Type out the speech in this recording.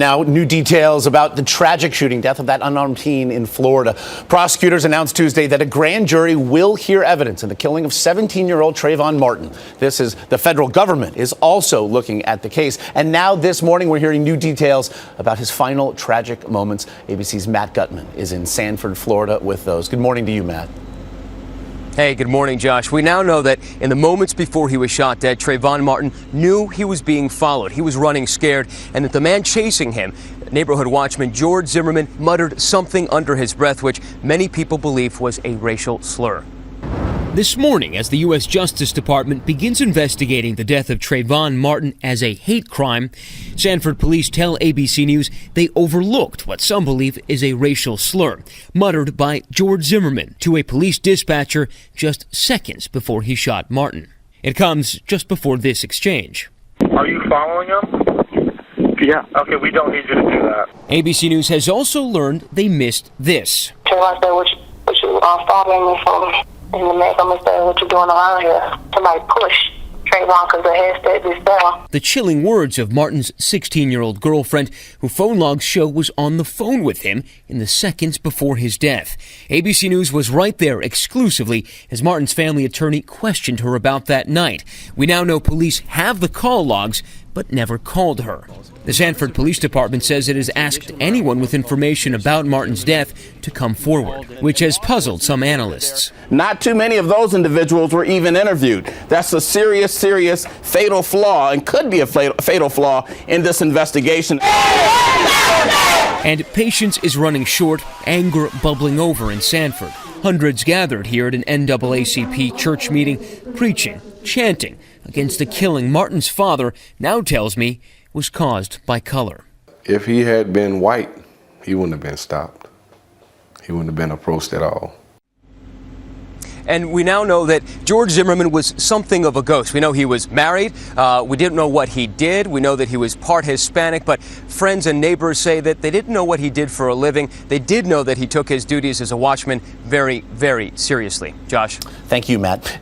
Now, new details about the tragic shooting death of that unarmed teen in Florida. Prosecutors announced Tuesday that a grand jury will hear evidence in the killing of 17-year-old Trayvon Martin. The federal government is also looking at the case. And now this morning, we're hearing new details about his final tragic moments. ABC's Matt Gutman is in Sanford, Florida with those. Good morning to you, Matt. Hey, good morning, Josh. We now know that in the moments before he was shot dead, Trayvon Martin knew he was being followed. He was running scared, and that the man chasing him, neighborhood watchman George Zimmerman, muttered something under his breath, which many people believe was a racial slur. This morning, as the U.S. Justice Department begins investigating the death of Trayvon Martin as a hate crime, Sanford police tell ABC News they overlooked what some believe is a racial slur, muttered by George Zimmerman to a police dispatcher just seconds before he shot Martin. It comes just before this exchange. Are you following him? Yeah. Okay, we don't need you to do that. ABC News has also learned they missed this. Trayvon said, what you following me for? And the man come and say, what you doing around here? Somebody push Trayvon because the head said this down. The chilling words of Martin's 16-year-old girlfriend, who phone logs show was on the phone with him in the seconds before his death. ABC News was right there exclusively as Martin's family attorney questioned her about that night. We now know police have the call logs, but never called her. The Sanford Police Department says it has asked anyone with information about Martin's death to come forward, which has puzzled some analysts. Not too many of those individuals were even interviewed. That's a serious fatal flaw, and could be a fatal flaw in this investigation. And patience is running short, anger bubbling over in Sanford. Hundreds gathered here at an NAACP church meeting, preaching, chanting against the killing Martin's father now tells me was caused by color. If he had been white, he wouldn't have been stopped. He wouldn't have been approached at all. And we now know that George Zimmerman was something of a ghost. We know he was married. We didn't know what he did. We know that he was part Hispanic, but friends and neighbors say that they didn't know what he did for a living. They did know that he took his duties as a watchman very, very seriously. Josh. Thank you, Matt.